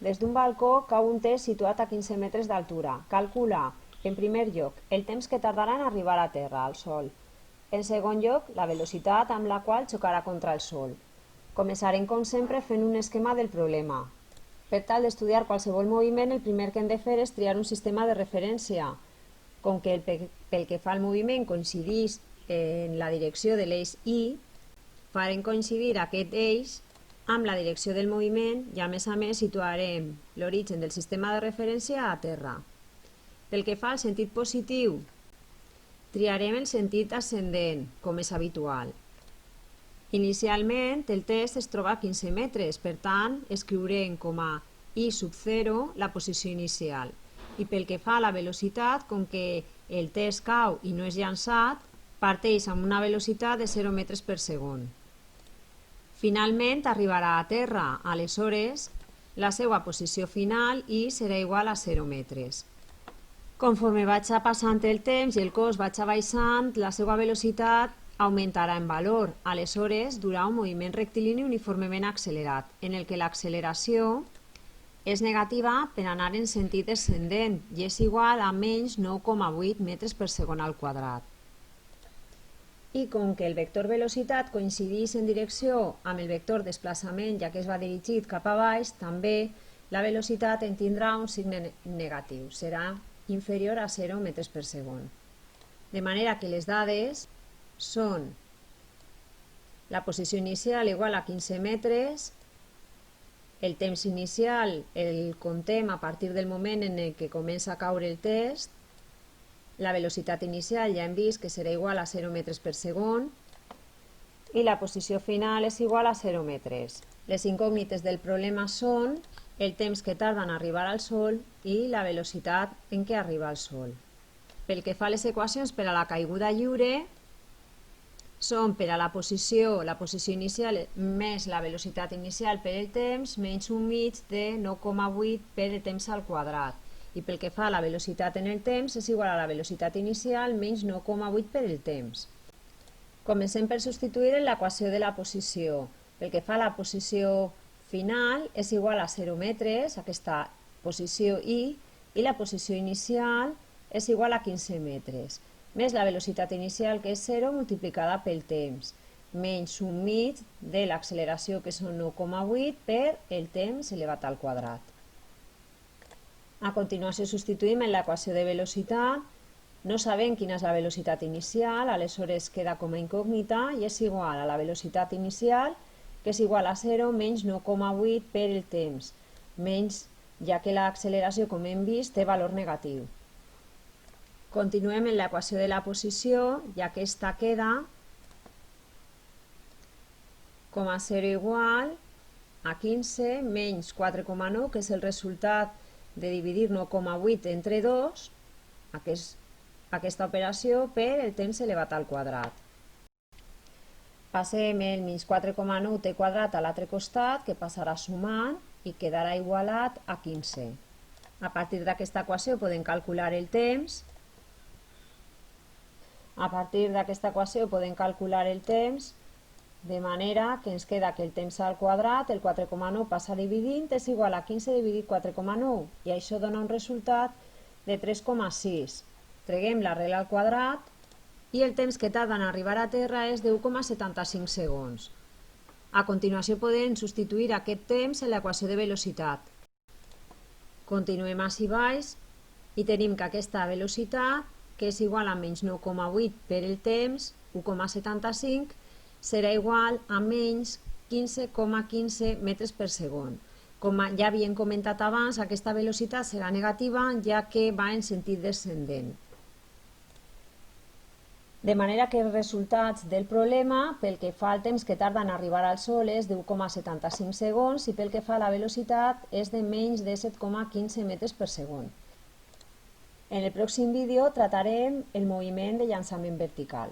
Des d'un balcó cau un test situat a 15 metres d'altura. Calcula, en primer lloc, el temps que tardarà en arribar a terra, al sol. En segon lloc, la velocitat amb la qual xocarà contra el sol. Començarem, com sempre, fent un esquema del problema. Per tal d'estudiar qualsevol moviment, el primer que hem de fer és triar un sistema de referència. Com que pel que fa al moviment coincideix en la direcció de l'eix Y, farem coincidir aquest eix amb la direcció del moviment i a més situarem l'origen del sistema de referència a terra. Pel que fa al sentit positiu, triarem el sentit ascendent, com és habitual. Inicialment el test es troba a 15 metres, per tant escriurem com a I sub 0 la posició inicial. I pel que fa a la velocitat, com que el test cau i no és llançat, parteix amb una velocitat de 0 metres per segon. Finalment arribarà a terra, aleshores la seva posició final I serà igual a 0 metres. Conforme vaig passant el temps i el cos vaig baixant, la seva velocitat augmentarà en valor, aleshores durà un moviment rectilini uniformement accelerat, en el que l'acceleració és negativa per anar en sentit descendent i és igual a menys 9,8 metres per segon al quadrat. I com que el vector velocitat coincideix en direcció amb el vector desplaçament, ja que es va dirigit cap a baix, també la velocitat en tindrà un signe negatiu, serà inferior a 0 metres per segon. De manera que les dades són la posició inicial igual a 15 metres, el temps inicial el comptem a partir del moment en què comença a caure el test, la velocitat inicial ja hem vist que serà igual a 0 metres per segon i la posició final és igual a 0 metres. Les incògnites del problema són el temps que tarda en arribar al sol i la velocitat en què arriba al sol. Pel que fa a les equacions per a la caiguda lliure, són per a la posició inicial més la velocitat inicial per el temps menys un mig de 9,8 per el temps al quadrat. I pel que fa a la velocitat en el temps és igual a la velocitat inicial menys 9,8 per el temps. Comencem per substituir en l'equació de la posició. Pel que fa a la posició final és igual a 0 metres, aquesta posició I, i la posició inicial és igual a 15 metres, més la velocitat inicial que és 0 multiplicada pel temps, menys un mig de l'acceleració que són 9,8 per el temps elevat al quadrat. A continuació substituïm en l'equació de velocitat, no sabem quina és la velocitat inicial, aleshores queda com a incògnita i és igual a la velocitat inicial, que és igual a 0 menys 9,8 per el temps, menys ja que l'acceleració, com hem vist, té valor negatiu. Continuem en l'equació de la posició i aquesta queda com a 0 igual a 15 menys 4,9, que és el resultat de dividir 9,8 entre 2, aquesta operació per el temps elevat al quadrat. Passem el menys 4,9 t quadrat a l'altre costat, que passarà sumant i quedarà igualat a 15. A partir d'aquesta equació podem calcular el temps. De manera que ens queda que el temps al quadrat, el 4,9 passa dividint, és igual a 15 dividit 4,9 i això dona un resultat de 3,6. Treguem l'arrel al quadrat i el temps que tarda en arribar a terra és de 1,75 segons. A continuació podem substituir aquest temps en l'equació de velocitat. Continuem ací baix i tenim que aquesta velocitat, que és igual a menys 9,8 per el temps, 1,75, serà igual a menys 15,15 metres per segon. Com ja havíem comentat abans, aquesta velocitat serà negativa ja que va en sentit descendent. De manera que els resultats del problema, pel que fa al temps que tarda en arribar al sol, és de 1,75 segons i pel que fa a la velocitat és de menys de 7,15 metres per segon. En el pròxim vídeo tratarem el moviment de llançament vertical.